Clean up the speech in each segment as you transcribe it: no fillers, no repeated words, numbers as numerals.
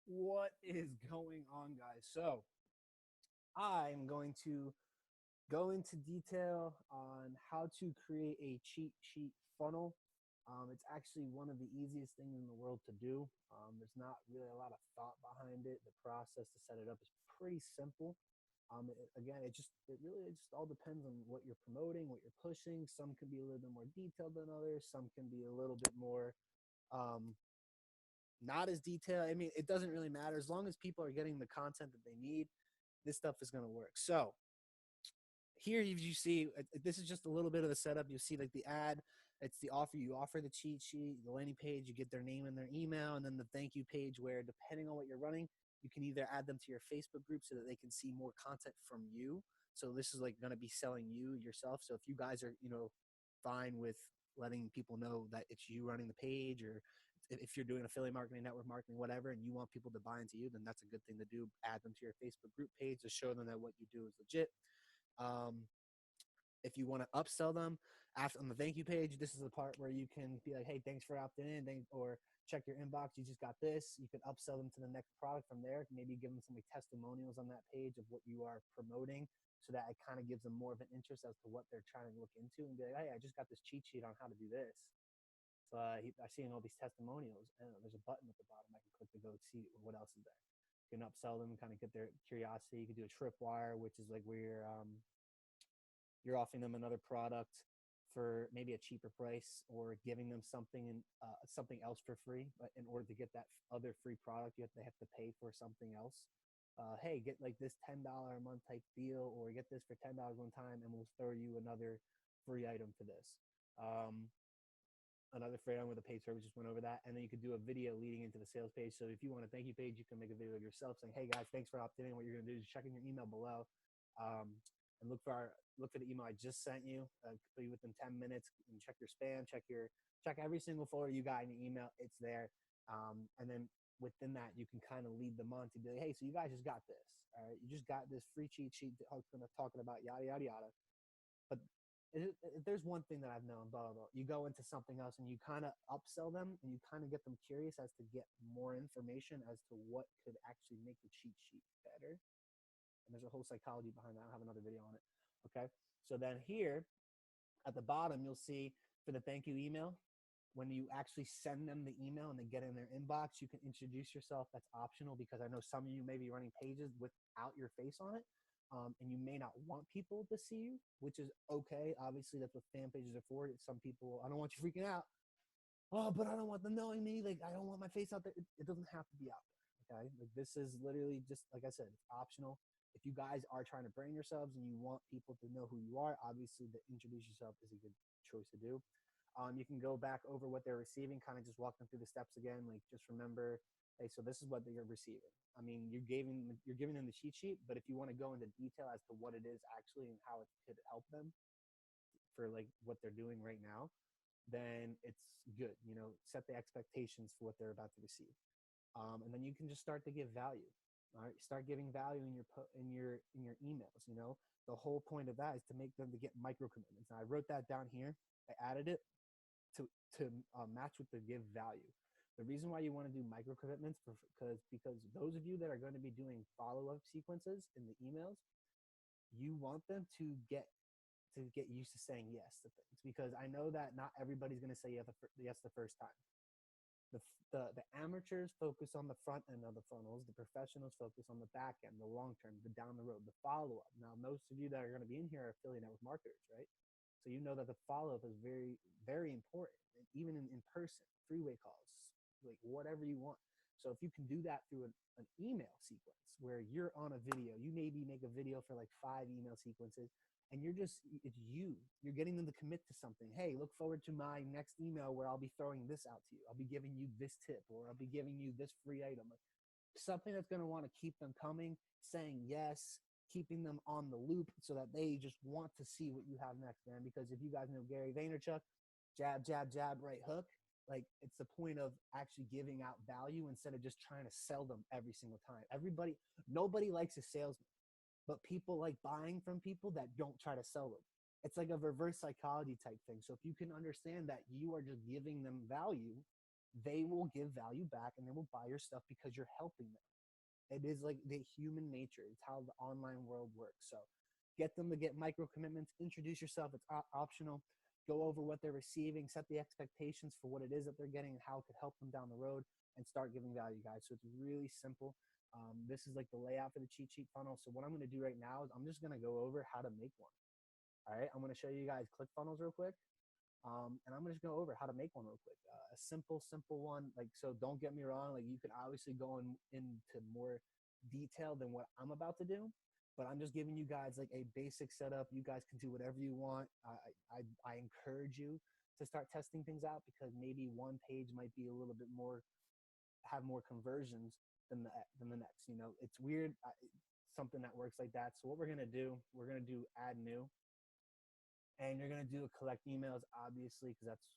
What is going on, guys? So, I'm going to go into detail on how to create a cheat sheet funnel. It's actually one of the easiest things in the world to do. There's not really a lot of thought behind it. The process to set it up is pretty simple. Again, it really just all depends on what you're promoting, what you're pushing. Some can be a little bit more detailed than others. Some can be a little bit more um, not as detailed. I mean, it doesn't really matter as long as people are getting the content that they need. This stuff is going to work. So here you see this is just a little bit of the setup. You see like the ad, it's the offer. You offer the cheat sheet, the landing page. You get their name and their email, and then the thank you page where depending on what you're running, you can either add them to your Facebook group so that they can see more content from you. So this is like going to be selling you yourself. So if you guys are fine with letting people know that it's you running the page, or if you're doing affiliate marketing, network marketing, whatever, and you want people to buy into you, then that's a good thing to do. Add them to your Facebook group page to show them that what you do is legit. um, if you want to upsell them after on the thank you page, this is the part where you can be like, hey, thanks for opting in, or check your inbox, you just got this. You can upsell them to the next product from there. Maybe give them some like testimonials on that page of what you are promoting, so that it kind of gives them more of an interest as to what they're trying to look into, and be like, hey, I just got this cheat sheet on how to do this. So I see all these testimonials, and there's a button at the bottom I can click to go see what else is there. You can upsell them and kind of get their curiosity. You can do a tripwire, which is like where you're offering them another product for maybe a cheaper price, or giving them something else for free. But in order to get that other free product, they have to pay for something else. Hey, get like this $10 a month type deal, or get this for $10 one time, and we'll throw you another free item for this. Um, Another free item with a paid service. Just went over that, and then you could do a video leading into the sales page. So if you want a thank you page, you can make a video of yourself saying, "Hey guys, thanks for opting in. What you're going to do is check in your email below, and look for the email I just sent you. Be within 10 minutes, and check your spam, check every single folder you got in your email. It's there, and then within that, you can kind of lead them on to be like, hey, so you guys just got this. All right, you just got this free cheat sheet talking about yada yada yada. But there's one thing that I've known, blah, blah, blah. You go into something else and you kind of upsell them, and you kind of get them curious as to get more information as to what could actually make the cheat sheet better. And there's a whole psychology behind that. I'll have another video on it. Okay. So then here at the bottom, you'll see for the thank you email, when you actually send them the email and they get in their inbox, you can introduce yourself. That's optional, because I know some of you may be running pages without your face on it. And you may not want people to see you, which is okay. Obviously, that's what fan pages are for. Some people, I don't want you freaking out. Oh, but I don't want them knowing me. Like, I don't want my face out there. It doesn't have to be out there. Okay. Like, this is literally just, like I said, it's optional. If you guys are trying to brand yourselves and you want people to know who you are, obviously, the introduce yourself is a good choice to do. You can go back over what they're receiving, kind of just walk them through the steps again. Like, just remember, hey, so this is what they're receiving. I mean, you're giving them the cheat sheet, but if you want to go into detail as to what it is actually and how it could help them for like what they're doing right now, then it's good. Set the expectations for what they're about to receive, and then you can just start to give value. All right, start giving value in your emails. The whole point of that is to make them to get micro commitments. Now I wrote that down here. I added it to match with the give value. The reason why you want to do micro commitments because those of you that are going to be doing follow-up sequences in the emails, you want them to get used to saying yes to things, because I know that not everybody's going to say yes the first time. The amateurs focus on the front end of the funnels. The professionals focus on the back end, the long term, the down the road, the follow up. Now, most of you that are going to be in here are affiliate network marketers, right? So you know that the follow up is very, very important, and even in person, freeway calls, like whatever you want. So if you can do that through an email sequence where you're on a video, you maybe make a video for like 5 email sequences, and it's you're getting them to commit to something. Hey, look forward to my next email where I'll be throwing this out to you. I'll be giving you this tip, or I'll be giving you this free item. Like, something that's going to want to keep them coming, saying yes, keeping them on the loop, so that they just want to see what you have next, man. Because if you guys know Gary Vaynerchuk, jab, jab, jab, right hook, like, it's the point of actually giving out value instead of just trying to sell them every single time. Nobody likes a salesman, but people like buying from people that don't try to sell them. It's like a reverse psychology type thing. So if you can understand that you are just giving them value, they will give value back and they will buy your stuff because you're helping them. It is like the human nature. It's how the online world works. So get them to get micro commitments, introduce yourself. It's optional. Go over what they're receiving, set the expectations for what it is that they're getting and how it could help them down the road, and start giving value, guys. So it's really simple. This is like the layout for the cheat sheet funnel. So what I'm going to do right now is I'm just going to go over how to make one. All right. I'm going to show you guys ClickFunnels real quick. And I'm just going to go over how to make one real quick. A simple one. Like, so don't get me wrong. Like, you can obviously go into more detail than what I'm about to do, but I'm just giving you guys like a basic setup. You guys can do whatever you want. I encourage you to start testing things out because maybe one page might be a little bit more, have more conversions than the next. You know, it's weird. Something that works like that. So what we're going to do, we're going to do add new. And you're going to do a collect emails, obviously, because that's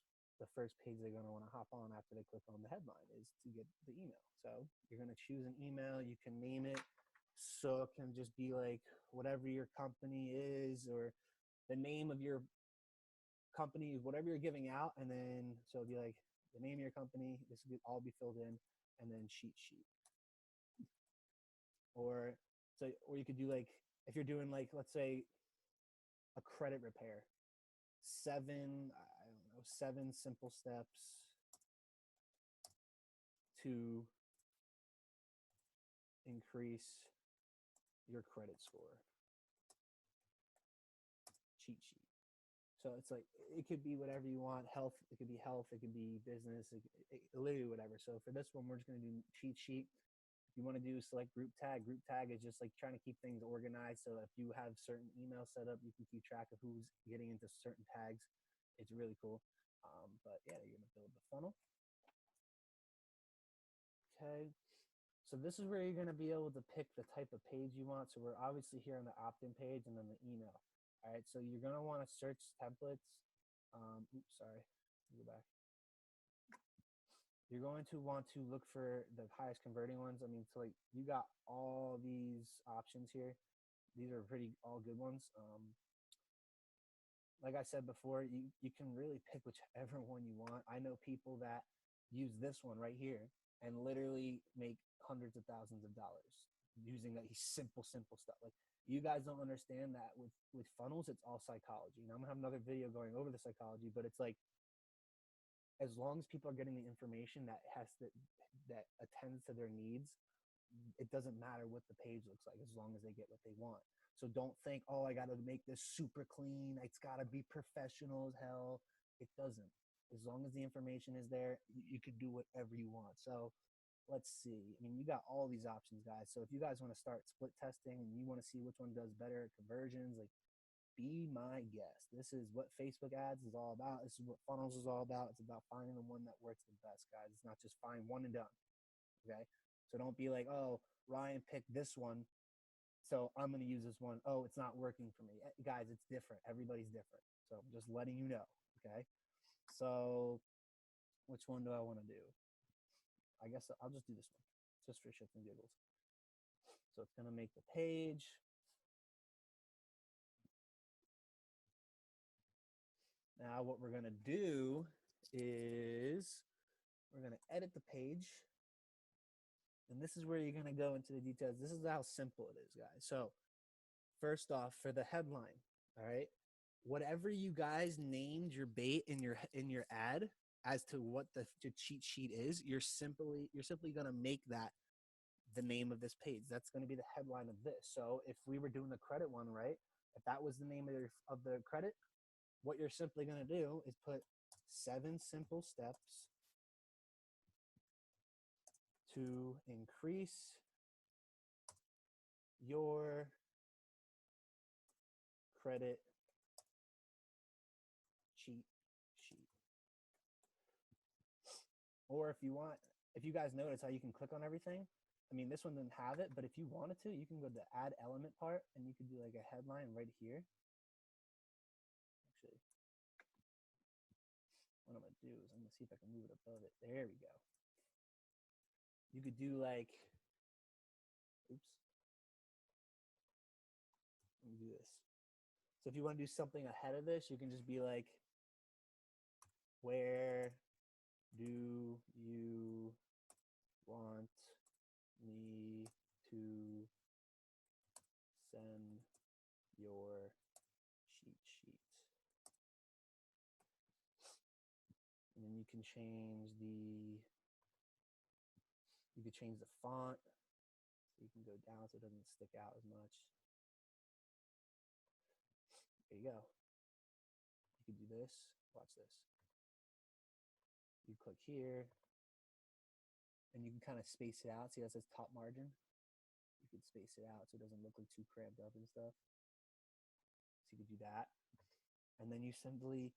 the first page they're going to want to hop on after they click on the headline is to get the email. So you're going to choose an email. You can name it. So it can just be like whatever your company is or the name of your company, whatever you're giving out. And then, so it'll be like the name of your company. This will all be filled in. And then cheat sheet. Or you could do like, if you're doing like, let's say, a credit repair, 7 simple steps to increase your credit score. Cheat sheet. So it's like, it could be whatever you want. Health, it could be health, it could be business, literally whatever. So for this one, we're just going to do cheat sheet. If you want to do select group tag is just like trying to keep things organized. So if you have certain emails set up, you can keep track of who's getting into certain tags. It's really cool. But yeah, you're going to build the funnel. Okay. So this is where you're going to be able to pick the type of page you want. So we're obviously here on the opt-in page and then the email. All right. So you're going to want to search templates. Sorry. Go back. You're going to want to look for the highest converting ones. I mean, so like you got all these options here. These are pretty all good ones. Like I said before, you can really pick whichever one you want. I know people that use this one right here and literally make hundreds of thousands of dollars using like simple stuff. Like, you guys don't understand that with funnels, it's all psychology. And I'm gonna have another video going over the psychology, but it's like, as long as people are getting the information that attends to their needs, it doesn't matter what the page looks like as long as they get what they want. So don't think, oh, I got to make this super clean. It's got to be professional as hell. It doesn't. As long as the information is there, you can do whatever you want. So let's see. I mean, you got all these options, guys. So if you guys want to start split testing and you want to see which one does better at conversions, like, be my guest. This is what Facebook ads is all about. This is what funnels is all about. It's about finding the one that works the best, guys. It's not just find one and done. Okay. So don't be like, oh, Ryan picked this one, so I'm going to use this one. Oh, it's not working for me. Guys, it's different. Everybody's different. So I'm just letting you know. Okay. So which one do I want to do? I guess I'll just do this one just for shits and giggles. So it's going to make the page. Now what we're going to do is we're going to edit the page. And this is where you're going to go into the details. This is how simple it is, guys. So first off, for the headline, all right, whatever you guys named your bait in your ad as to what the cheat sheet is, you're simply going to make that the name of this page. That's going to be the headline of this. So if we were doing the credit one, right, if that was the name of the credit, what you're simply going to do is put 7 simple steps to increase your credit cheat sheet. Or if you guys notice how you can click on everything, I mean, this one didn't have it, but if you wanted to, you can go to the add element part and you can do like a headline right here. Actually, what I'm going to do is I'm going to see if I can move it above it. There we go. You could do like, oops. Let me do this. So if you want to do something ahead of this, you can just be like, where Do you want me to send your cheat sheet? And then you can change the font, so you can go down so it doesn't stick out as much. There you go. You can do this. Watch this. You click here, and you can kind of space it out. See that says top margin? You can space it out so it doesn't look like too cramped up and stuff. So you can do that. And then you simply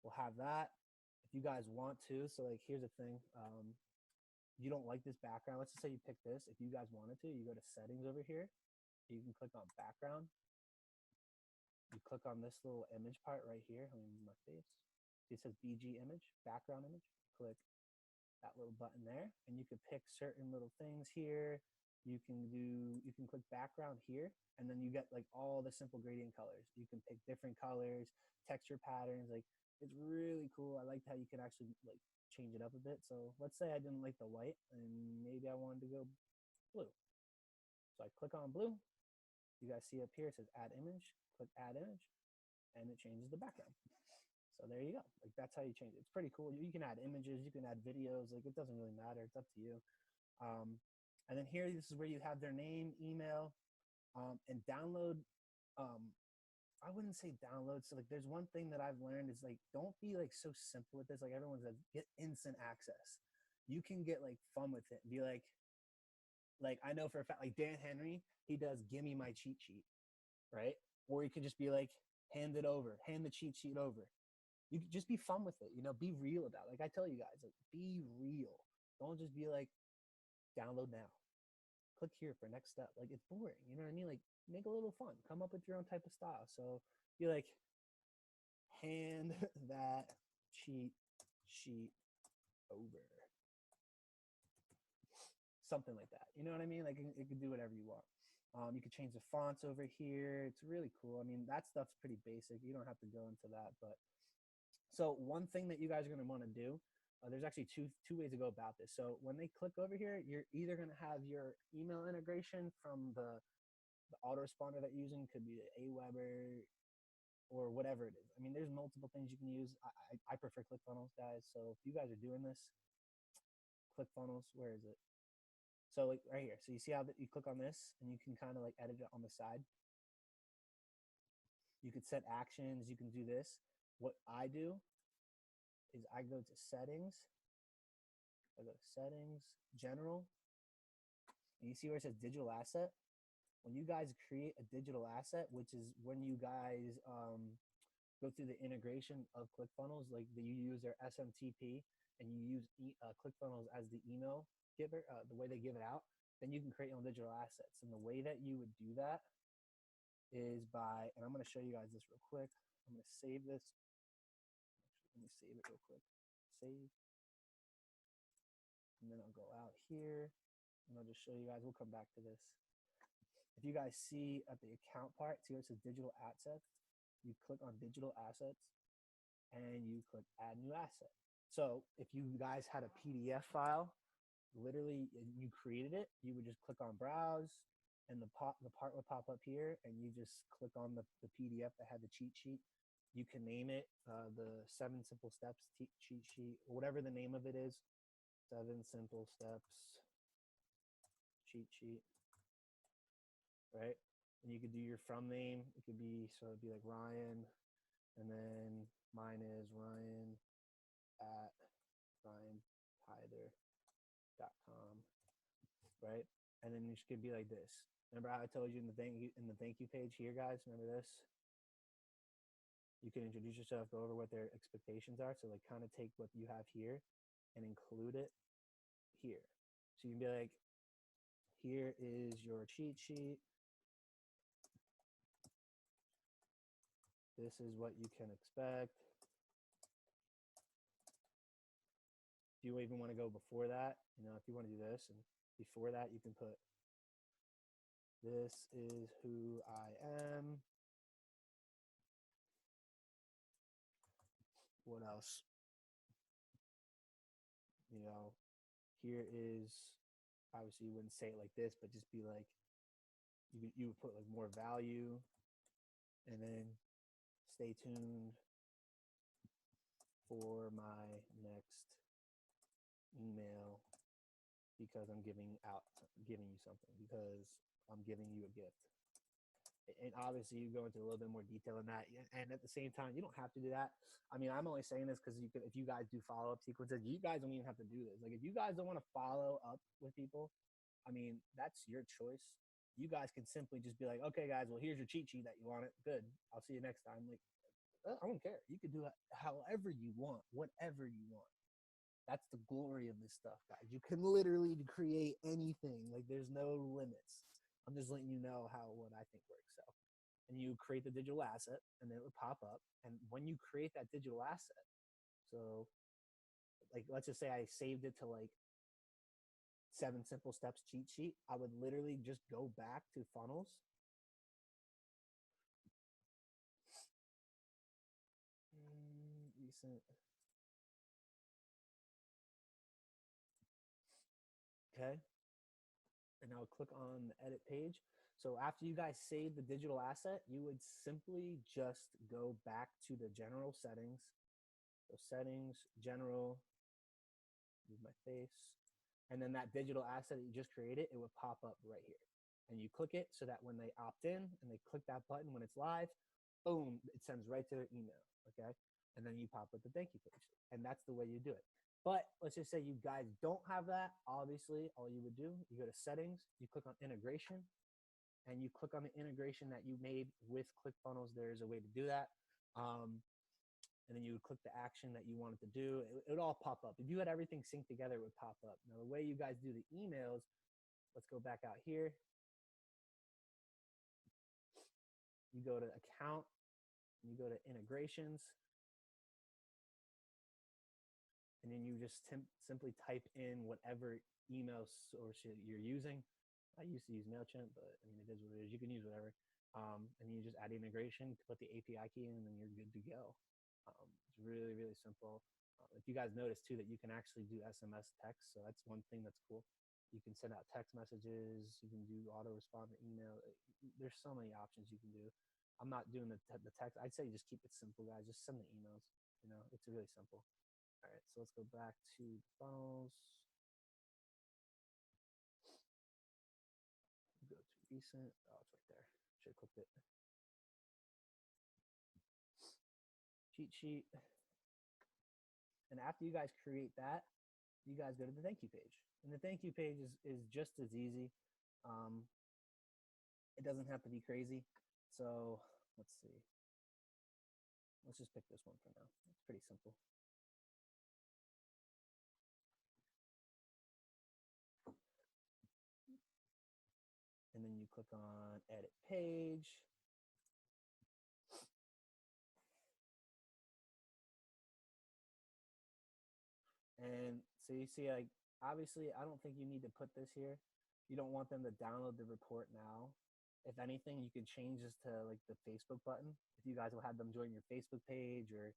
will have that. If you guys want to, so like here's the thing. You don't like this background. Let's just say you pick this. If you guys wanted to, you go to settings over here. You can click on background. You click on this little image part right here. Let me move my face. It says BG image, background image. Click that little button there, and you can pick certain little things here. You can click background here, and then you get like all the simple gradient colors. You can pick different colors, texture patterns. Like it's really cool. I like how you can actually like change it up a bit. So let's say I didn't like the white and maybe I wanted to go blue. So I click on blue. You guys see up here, it says add image. Click add image, and it changes the background. So there you go. Like that's how you change it. It's pretty cool. You can add images, you can add videos. Like it doesn't really matter. It's up to you. And then here, this is where you have their name, email, and download. I wouldn't say download. So like, there's one thing that I've learned is like, don't be like so simple with this. Like everyone says, get instant access. You can get like fun with it. Be like I know for a fact, like Dan Henry, he does give me my cheat sheet, right? Or you could just be like, hand it over, hand the cheat sheet over. You could just be fun with it, be real about it. Like I tell you guys, like be real. Don't just be like, download now. Click here for next step. Like it's boring. You know what I mean? Like make a little fun. Come up with your own type of style. So be like, hand that cheat sheet over. Something like that. You know what I mean? Like it can do whatever you want. You can change the fonts over here. It's really cool. I mean, that stuff's pretty basic. You don't have to go into that. But so one thing that you guys are going to want to do, there's actually two ways to go about this. So when they click over here, you're either going to have your email integration from the autoresponder that you're using. Could be Aweber or whatever it is. I mean, there's multiple things you can use. I prefer ClickFunnels, guys. So if you guys are doing this, ClickFunnels, where is it? So like right here. So you see how that you click on this and you can kind of like edit it on the side. You could set actions. You can do this. What I do is I go to settings. I go to settings, general. And you see where it says digital asset? When you guys create a digital asset, which is when you guys go through the integration of ClickFunnels, like you use their SMTP and you use ClickFunnels as the email giver, the way they give it out, then you can create your own digital assets. And the way that you would do that is by, and I'm going to show you guys this real quick. I'm going to save this. Actually, let me save it real quick. Save. And then I'll go out here and I'll just show you guys. We'll come back to this. If you guys see at the account part, see where it says digital assets, you click on digital assets and you click add new asset. So if you guys had a PDF file, literally you created it, you would just click on browse and the part would pop up here and you just click on the PDF that had the cheat sheet. You can name it the 7 Simple Steps cheat sheet, or whatever the name of it is. 7 Simple Steps cheat sheet, right? And you could do your from name. It could be, so it'd be like Ryan, and then mine is Ryan at RyanTyler.com, right? And then it could be like this. Remember how I told you in the thank you page here, guys? Remember this? You can introduce yourself, go over what their expectations are. So like kind of take what you have here and include it here. So you can be like, here is your cheat sheet. This is what you can expect. If you even want to go before that, if you want to do this, and before that, you can put, this is who I am. What else? you know, here is, obviously you wouldn't say it like this, but just be like, you would put like more value, and then stay tuned for my next email because I'm giving you something, because I'm giving you a gift. And obviously you go into a little bit more detail in that, and at the same time you don't have to do that. I mean, I'm only saying this because you could, if you guys do follow-up sequences, you guys don't even have to do this. Like, if you guys don't want to follow up with people, I mean, that's your choice. You guys can simply just be like, okay guys, well, here's your cheat sheet that you wanted, good, I'll see you next time. Like, I don't care, you can do it however you want, whatever you want. That's the glory of this stuff, guys. You can literally create anything. Like, there's no limits. I'm just letting you know how what I think works. So, and you create the digital asset, and then it would pop up. And when you create that digital asset, so like let's just say I saved it to like 7 simple steps cheat sheet, I would literally just go back to funnels. Recent. Okay. And I'll click on the edit page. So after you guys save the digital asset, you would simply just go back to the general settings. So settings, general, move my face. And then that digital asset that you just created, it would pop up right here. And you click it so that when they opt in and they click that button when it's live, boom, it sends right to their email. Okay. And then you pop with the thank you page. And that's the way you do it. But let's just say you guys don't have that. Obviously, all you would do, you go to settings, you click on integration, and you click on the integration that you made with ClickFunnels. There's a way to do that. And then you would click the action that you wanted to do. It would all pop up. If you had everything synced together, it would pop up. Now, the way you guys do the emails, let's go back out here. You go to account, you go to integrations, and then you just simply type in whatever email source you're using. I used to use MailChimp, but I mean, it is what it is. You can use whatever. And you just add integration, put the API key in, and then you're good to go. It's really, really simple. If you guys notice too that you can actually do SMS text, so that's one thing that's cool. You can send out text messages. You can do auto respond to email. There's so many options you can do. I'm not doing the text. I'd say just keep it simple, guys. Just send the emails. You know, it's really simple. All right, so let's go back to funnels. Go to recent. Oh, it's right there. Should have clicked it. Cheat sheet. And after you guys create that, you guys go to the thank you page. And the thank you page is just as easy. It doesn't have to be crazy. So let's see. Let's just pick this one for now. It's pretty simple. And then you click on edit page. And so you see, like, obviously, I don't think you need to put this here. You don't want them to download the report now. If anything, you could change this to like the Facebook button. If you guys will have them join your Facebook page, or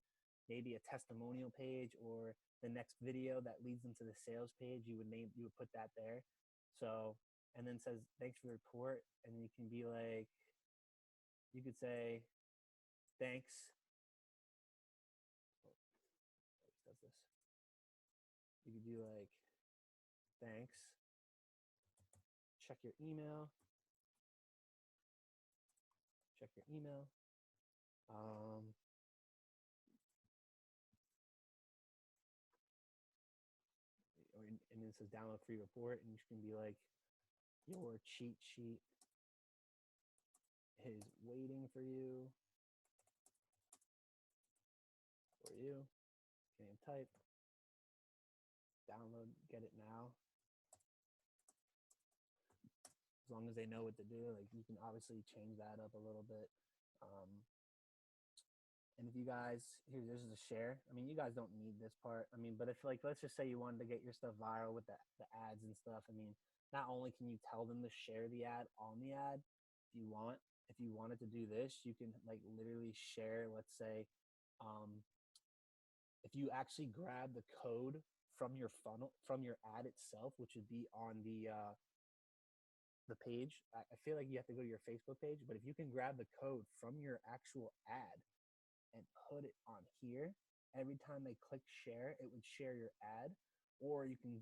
maybe a testimonial page, or the next video that leads them to the sales page, you would put that there. So, and then says, thanks for the report. And you can be like, you could say, thanks. Does this? You could do like, thanks. Check your email. Check your email. And it says download free report, and you can be like, your cheat sheet is waiting for you. Can type, download, get it now. As long as they know what to do, like, you can obviously change that up a little bit. And if you guys, this is a share. I mean, you guys don't need this part. I mean, but if, like, let's just say you wanted to get your stuff viral with the ads and stuff. I mean, not only can you tell them to share the ad on the ad, if you wanted to do this, you can like literally share, let's say, if you actually grab the code from your funnel, from your ad itself, which would be on the page. I feel like you have to go to your Facebook page, but if you can grab the code from your actual ad and put it on here, every time they click share, it would share your ad. Or you can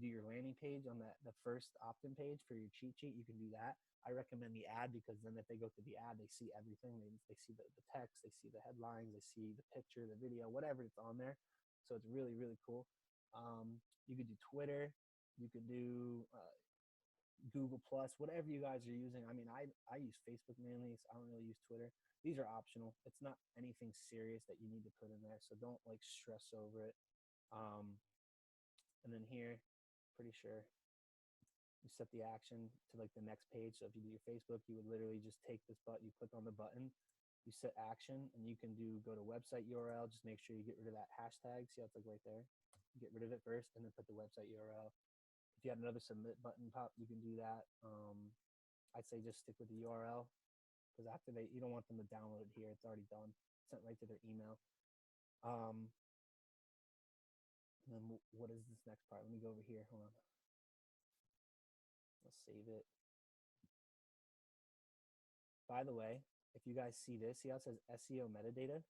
do your landing page on the first opt-in page for your cheat sheet. You can do that. I recommend the ad because then if they go to the ad, they see everything. They see the text, they see the headlines, they see the picture, the video, whatever it's on there. So it's really, really cool. You could do Twitter, you could do Google Plus, whatever you guys are using. I mean, I use Facebook mainly, so I don't really use Twitter. These are optional. It's not anything serious that you need to put in there, so don't like stress over it. And then here, pretty sure you set the action to like the next page. So if you do your Facebook, you would literally just take this button, you click on the button, you set action, and you can go to website URL. Just make sure you get rid of that hashtag. See how it's like right there? Get rid of it first, and then put the website URL. If you have another submit button pop, you can do that. I'd say just stick with the URL because after you don't want them to download it here. It's already done, sent right to their email. And then what is this next part? Let me go over here. Hold on. Let's save it. By the way, if you guys see this, see how it says SEO metadata?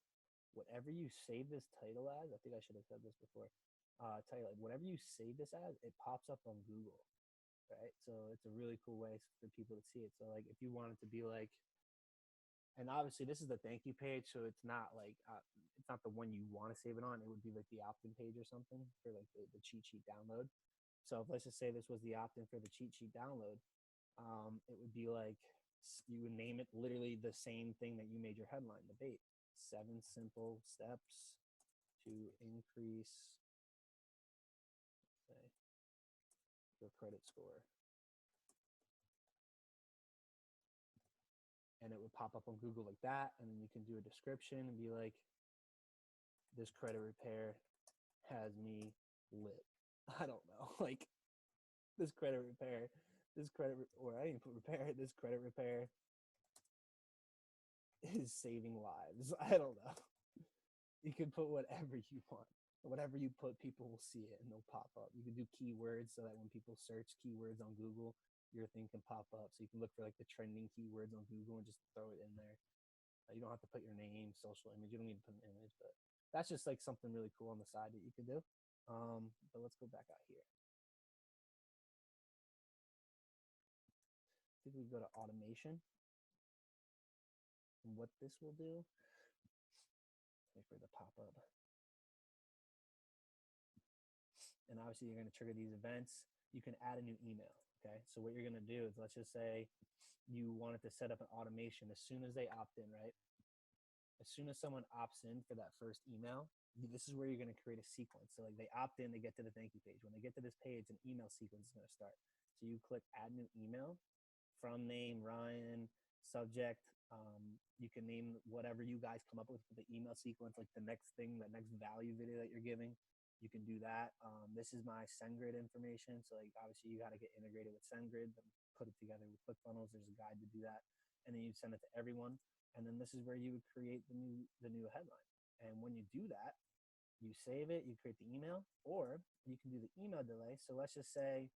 Whatever you save this title as, I think I should have said this before. Title, whatever you save this as, it pops up on Google, right? So it's a really cool way for people to see it. So like if you want it to be like, and obviously this is the thank you page, so it's not like it's not the one you want to save it on. It would be like the opt-in page or something for like the cheat sheet download. So if let's just say this was the opt-in for the cheat sheet download, it would be like you would name it literally the same thing that you made your headline debate: 7 simple steps to increase, say, your credit score. And it would pop up on Google like that, and then you can do a description and be like, this credit repair has me lit. I don't know, like this credit repair, or I didn't put repair, this credit repair is saving lives. I don't know. You can put whatever you want. Whatever you put, people will see it and they'll pop up. You can do keywords so that when people search keywords on Google, your thing can pop up. So you can look for like the trending keywords on Google and just throw it in there. You don't have to put your name, social image. You don't need to put an image, but that's just like something really cool on the side that you could do. But let's go back out here. I think we go to automation. And what this will do, wait for it to pop up. And obviously you're going to trigger these events. You can add a new email. Okay. So what you're going to do is, let's just say you wanted to set up an automation as soon as they opt in, right? As soon as someone opts in for that first email, this is where you're going to create a sequence. So like they opt in, they get to the thank you page. When they get to this page, an email sequence is going to start. So you click add new email, from name, Ryan, subject. You can name whatever you guys come up with for the email sequence, like the next thing, the next value video that you're giving. You can do that. This is my SendGrid information. So like obviously you got to get integrated with SendGrid, then put it together with ClickFunnels. There's a guide to do that. And then you send it to everyone. And then this is where you would create the new headline. And when you do that, you save it, you create the email, or you can do the email delay. So let's just say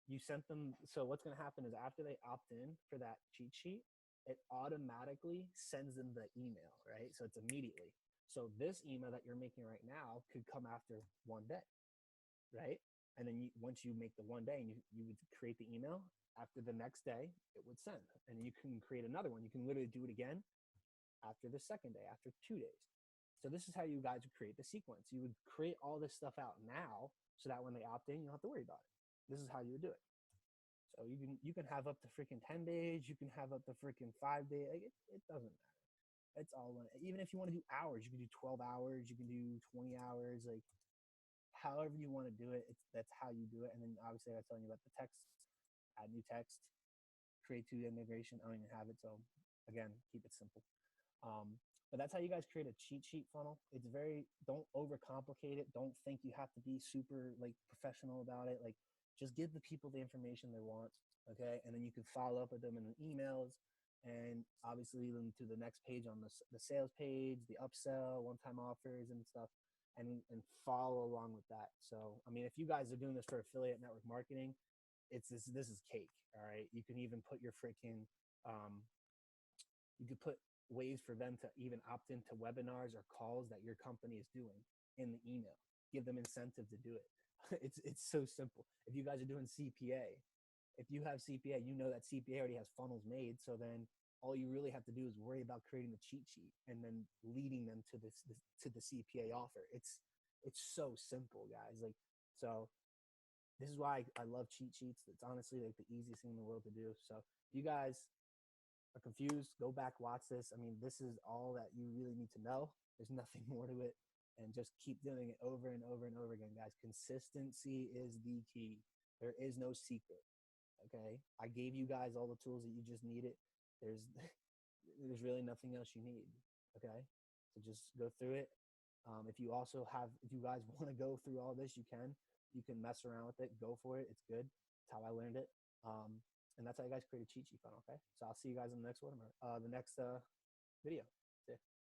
you sent them. So what's going to happen is after they opt in for that cheat sheet, it automatically sends them the email, right? So it's immediately. So this email that you're making right now could come after 1 day, right? And then once you make the 1 day and you would create the email, after the next day, it would send. And you can create another one. You can literally do it again after the second day, after 2 days. So this is how you guys would create the sequence. You would create all this stuff out now so that when they opt in, you don't have to worry about it. This is how you would do it. So you can have up to freaking 10 days. You can have up to freaking 5 days. Like it doesn't matter. It's all in. Even if you want to do hours, you can do 12 hours. You can do 20 hours. Like however you want to do it, that's how you do it. And then obviously I was telling you about the text. Add new text. Create to integration. I don't even have it. So again, keep it simple. But that's how you guys create a cheat sheet funnel. It's don't overcomplicate it. Don't think you have to be super like professional about it. Like just give the people the information they want. Okay. And then you can follow up with them in the emails and obviously lead them to the next page on the sales page, the upsell, one-time offers and stuff. and follow along with that. So, I mean, if you guys are doing this for affiliate network marketing, this is cake. All right. You can even put your freaking you could put ways for them to even opt into webinars or calls that your company is doing in the email. Give them incentive to do it. It's so simple. If you guys are doing CPA, if you have CPA, you know that CPA already has funnels made. So then all you really have to do is worry about creating the cheat sheet and then leading them to this to the CPA offer. It's so simple, guys. Like, so this is why I love cheat sheets. It's honestly like the easiest thing in the world to do. So if you guys are confused, go back, watch this. I mean, this is all that you really need to know. There's nothing more to it. And just keep doing it over and over and over again, guys. Consistency is the key. There is no secret. Okay. I gave you guys all the tools that you just needed. There's there's really nothing else you need. Okay. So just go through it. If you guys want to go through all this, you can. You can mess around with it. Go for it. It's good. It's how I learned it. And that's how you guys create a cheat sheet funnel. Okay. So I'll see you guys in the next one, or the next video. See ya.